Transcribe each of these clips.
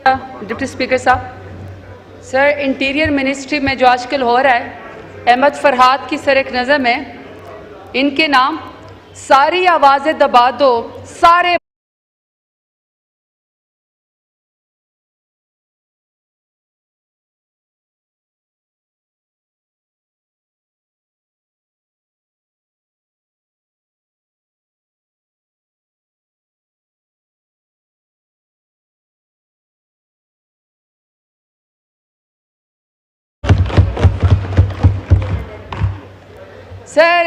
Deputy speaker साहब, sir interior ministry में जो आजकल हो रहा है, अहमद फरहाद की सर एक नज़र में इनके नाम सारी आवाज़ें दबा दो, सारे सर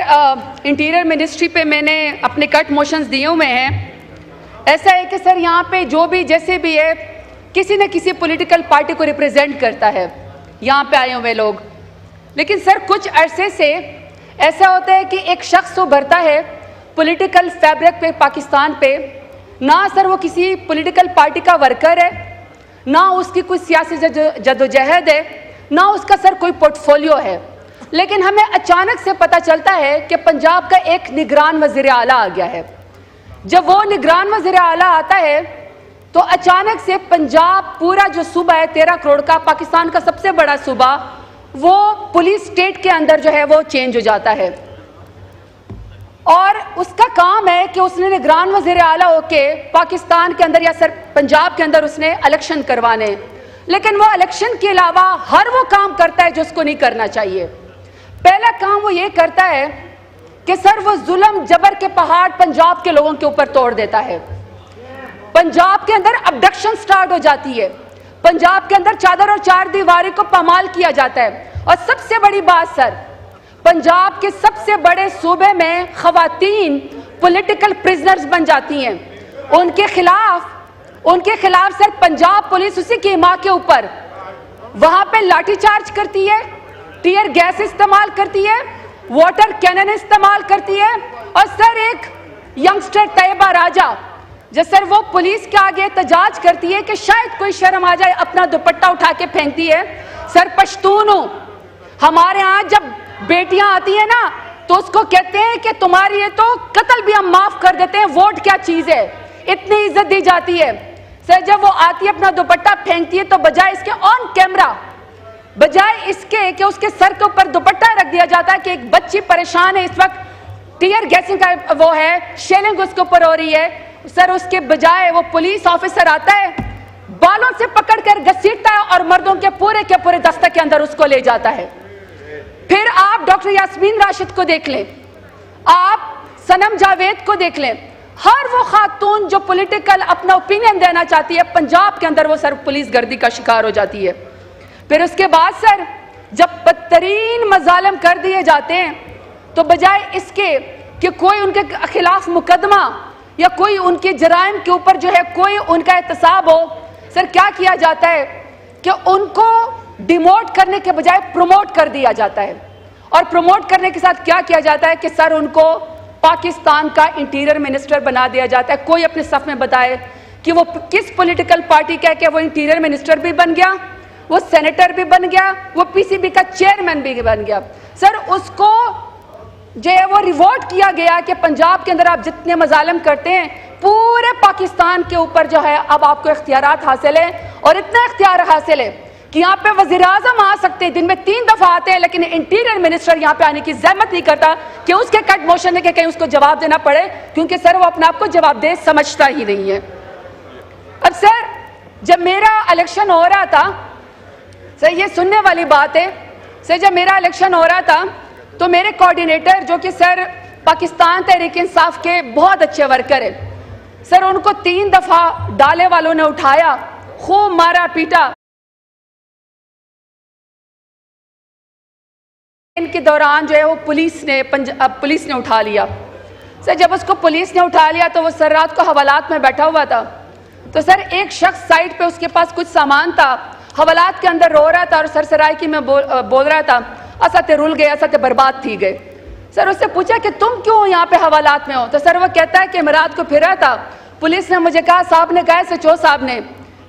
इंटीरियर मिनिस्ट्री पे मैंने अपने कट मोशंस दिए हुए हैं। ऐसा है कि सर यहाँ पे जो भी जैसे भी है किसी न किसी पॉलिटिकल पार्टी को रिप्रेजेंट करता है यहाँ पे आए हुए लोग, लेकिन सर कुछ अरसे से ऐसा होता है कि एक शख्स उभरता है पॉलिटिकल फैब्रिक पे पाकिस्तान पे, ना सर वो किसी पॉलिटिकल पार्टी का वर्कर है, ना उसकी कोई सियासी जदोजहद है, ना उसका सर कोई पोर्टफोलियो है, लेकिन हमें अचानक से पता चलता है कि पंजाब का एक निगरान वज़ीर आला आ गया है। जब वो निगरान वज़ीर आला आता है तो अचानक से पंजाब पूरा जो सूबा है 13 करोड़ का, पाकिस्तान का सबसे बड़ा सूबा, वो पुलिस स्टेट के अंदर जो है वो चेंज हो जाता है। और उसका काम है कि उसने निगरान वज़ीर आला होके पाकिस्तान के अंदर या सर पंजाब के अंदर उसने इलेक्शन करवाने, लेकिन वो इलेक्शन के अलावा हर वो काम करता है जो उसको नहीं करना चाहिए। पहला काम वो ये करता है कि सर वो जुल्म जबर के पहाड़ पंजाब के लोगों के ऊपर तोड़ देता है। पंजाब के अंदर अबडक्शन स्टार्ट हो जाती है, पंजाब के अंदर चादर और चार दीवारी को पामाल किया जाता है। और सबसे बड़ी बात सर, पंजाब के सबसे बड़े सूबे में खवातीन पॉलिटिकल प्रिजनर्स बन जाती हैं। उनके खिलाफ सर पंजाब पुलिस उसी की मां के ऊपर वहां पे लाठीचार्ज करती है, टीयर गैस इस्तेमाल करती है, वाटर कैनन इस्तेमाल करती है। और सर एक यंगस्टर तैयबा राजा जो सर वो पुलिस के आगे एहतजाज करती है कि शायद कोई शर्म आ जाए, अपना दुपट्टा उठा के फेंकती है। सर पश्तून हूं, हमारे यहाँ जब बेटियां आती है ना तो उसको कहते हैं कि तुम्हारी ये तो कत्ल भी हम माफ कर देते हैं, वोट क्या चीज है, इतनी इज्जत दी जाती है। सर जब वो आती है अपना दुपट्टा फेंकती है तो बजाय इसके ऑन कैमरा, बजाय इसके कि उसके सर के ऊपर दुपट्टा रख दिया जाता है कि एक बच्ची परेशान है, इस वक्त टीयर गैसिंग का वो है, शेलिंग उसके ऊपर हो रही है, सर उसके बजाय वो पुलिस ऑफिसर आता है, बालों से पकड़कर घसीटता है और मर्दों के पूरे दस्ते के अंदर उसको ले जाता है। फिर आप डॉक्टर यास्मीन राशिद को देख लें, आप सनम जावेद को देख लें, हर वो खातून जो पॉलिटिकल अपना ओपिनियन देना चाहती है पंजाब के अंदर वो सर पुलिस गर्दी का शिकार हो जाती है। फिर उसके बाद सर जब बदतरीन मजालिम कर दिए जाते हैं तो बजाय इसके कि कोई उनके खिलाफ मुकदमा या कोई उनके जराइम के ऊपर जो है कोई उनका एहतसाब हो, सर क्या किया जाता है कि उनको डिमोट करने के बजाय प्रमोट कर दिया जाता है। और प्रमोट करने के साथ क्या किया जाता है कि सर उनको पाकिस्तान का इंटीरियर मिनिस्टर बना दिया जाता है। कोई अपने सफ में बताए कि वो किस पॉलिटिकल पार्टी का है कि वो इंटीरियर मिनिस्टर भी बन गया, वो सेनेटर भी बन गया, वो पीसीबी का चेयरमैन भी बन गया। सर उसको जो है वो रिवॉर्ड किया गया कि पंजाब के अंदर आप जितने मजालिम करते हैं पूरे पाकिस्तान के ऊपर जो है अब आपको इख्तियारात हासिल है। और इतना इख्तियार हासिल है कि यहाँ पे वज़ीर आज़म आ सकते हैं, दिन में 3 दफा आते हैं, लेकिन इंटीरियर मिनिस्टर यहाँ पे आने की जहमत नहीं करता कि उसके कट मोशन है कि कहीं उसको जवाब देना पड़े, क्योंकि सर वो अपने आप को जवाबदेह समझता ही नहीं है। अब सर जब मेरा इलेक्शन हो रहा था, सर ये सुनने वाली बात है, सर जब मेरा इलेक्शन हो रहा था तो मेरे कोऑर्डिनेटर जो कि सर पाकिस्तान तहरीक इंसाफ के बहुत अच्छे वर्कर है, सर उनको 3 दफा डाले वालों ने उठाया, खूब मारा पीटा। इनके दौरान जो है वो पुलिस ने उठा लिया। सर जब उसको पुलिस ने उठा लिया तो वो सर रात को हवालात में बैठा हुआ था, तो सर एक शख्स साइड पे उसके पास कुछ सामान था, हवालात के अंदर रो रहा था और सरसराई में बोल रहा था असते रुल गए, असते बर्बाद थी गए। सर उससे पूछा कि तुम क्यों यहाँ पे हवालात में हो, तो सर वो कहता है कि मैं रात को फिर रहा था, पुलिस ने मुझे कहा, साहब ने कहा सचो साहब ने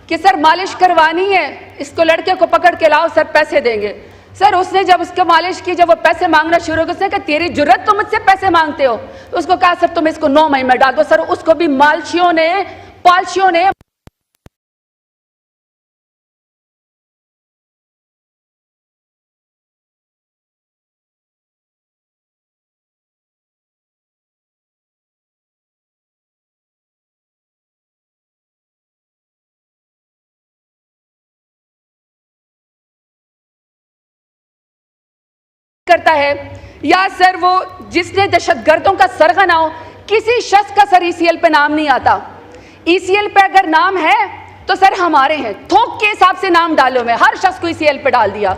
कि सर मालिश करवानी है, इसको लड़के को पकड़ के लाओ, सर पैसे देंगे। सर उसने जब उसको मालिश की, जब वो पैसे मांगना शुरू हो गया, उसने कहा तेरी जुर्रत तुम मुझसे पैसे मांगते हो, तो उसको कहा सर तुम इसको 9 महीने में डाल दो। सर उसको भी पालशियों ने करता है, या सर वो जिसने दहशतगर्दों का सरगना हो, किसी शख्स का सर ईसीएल पे नाम नहीं आता। ईसीएल पे अगर नाम है तो सर हमारे हैं, थोक के हिसाब से नाम डालो, में हर शख्स को ईसीएल पे डाल दिया।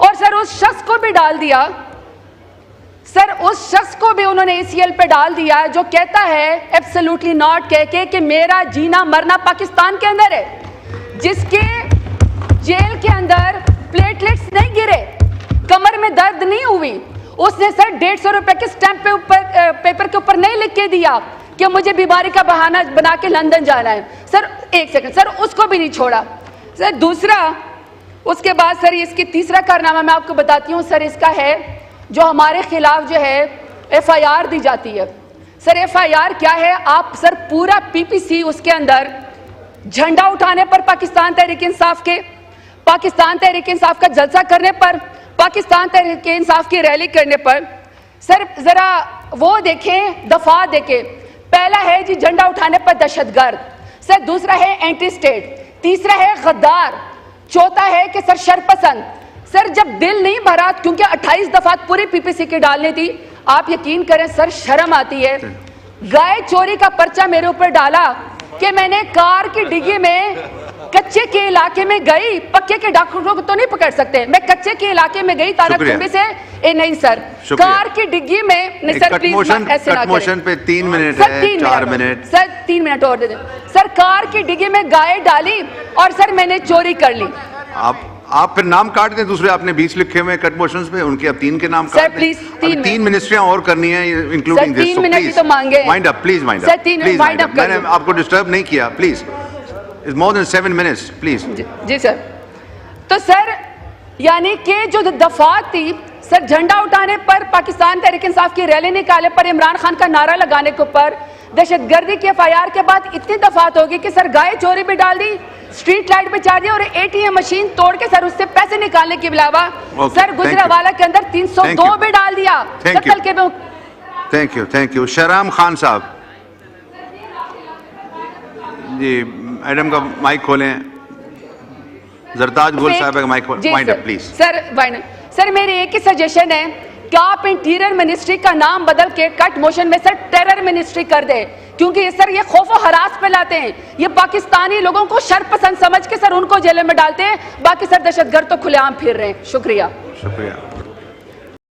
और सर उस शख्स को भी डाल दिया, सर उस शख्स को भी उन्होंने ईसीएल पे डाल दिया जो कहता है एब्सोल्युटली नॉट कह के कि मेरा जीना मरना पाकिस्तान के अंदर है, जिसके जेल के अंदर प्लेटलेट्स नहीं गिरे, कमर में दर्द नहीं हुई, उसने सर 150 रुपए के स्टैंप पेपर के ऊपर नहीं लिख के दिया कि मुझे बीमारी का बहाना बना के लंदन जाना है। सर एक सेकंड, सर उसको भी नहीं छोड़ा। सर दूसरा, उसके बाद सर इसकी तीसरा कारनामा मैं आपको बताती हूँ सर, इसका है जो हमारे खिलाफ जो है एफआईआर दी जाती है। सर एफआईआर क्या है? आप सर पूरा पीपीसी उसके अंदर झंडा उठाने पर पाकिस्तान तहरीक इंसाफ के, पाकिस्तान तहरीक इंसाफ का जलसा करने पर, पाकिस्तान तहरीक इंसाफ की रैली करने पर। सर जरा वो देखें, दफा देखें। पहला है जी झंडा उठाने पर दहशतगर्द, सर दूसरा है एंटी स्टेट, तीसरा है गद्दार, चौथा है कि सर शरपसंद। सर जब दिल नहीं भरा, क्योंकि 28 दफा पूरी पीपीसी की डालनी थी, आप यकीन करें सर शर्म आती है। गाय चोरी का पर्चा मेरे ऊपर डाला कि मैंने कार की डिग्गी में, कच्चे के इलाके में गई, पक्के के डॉक्टरों को तो नहीं पकड़ सकते, मैं कच्चे के इलाके में गई ताराकुंडी से। नहीं सर, कार की डिग्गी में नहीं सर, प्लीज ऐसे ना करें। पे 3 मिनट सर, है, 4 मिनट सर 3 मिनट और दे दें। सर कार की डिग्गी में गाय डाली और सर मैंने चोरी कर ली। आप फिर नाम काट दें, दूसरे आपने 20 लिखे हुए कट मोशंस पे, उनके अब 3 के नाम काट दें। प्लीज 3 मिनिस्ट्रियां और करनी है इंक्लूडिंग दिस, 3 मिनट ही तो मांगे। Mind up please, mind sir 3 minute wind up. मैंने आपको डिस्टर्ब नहीं किया, please, it's more than 7 minutes please. जी सर। तो सर यानी कि जो दफात थी सर, झंडा उठाने पर, पाकिस्तान तहरीक इंसाफ की रैली निकाले पर, इमरान खान का नारा लगाने के ऊपर, दहशतगर्दी की एफआईआर के बाद इतनी दफात होगी कि सर गाय चोरी भी डाल दी, स्ट्रीट लाइट पे चार दिया और एटीएम मशीन तोड़ के सर उससे पैसे निकालने के अलावा सर गुजरावाला के अंदर 302 भी डाल दिया। Thank you. शहराम खान साहब जी, मैडम का माइक खोलें। जरताज गुल साहब का mic wind up please. Sir मेरी एक ही सजेशन है कि आप इंटीरियर मिनिस्ट्री का नाम बदल के कट मोशन में सर टेरर मिनिस्ट्री कर दे, क्योंकि सर ये खौफ और हरास फैलाते हैं, ये पाकिस्तानी लोगों को शरपसंद समझ के सर उनको जेल में डालते हैं, बाकी सर दहशतगर्द तो खुलेआम फिर रहे हैं। शुक्रिया।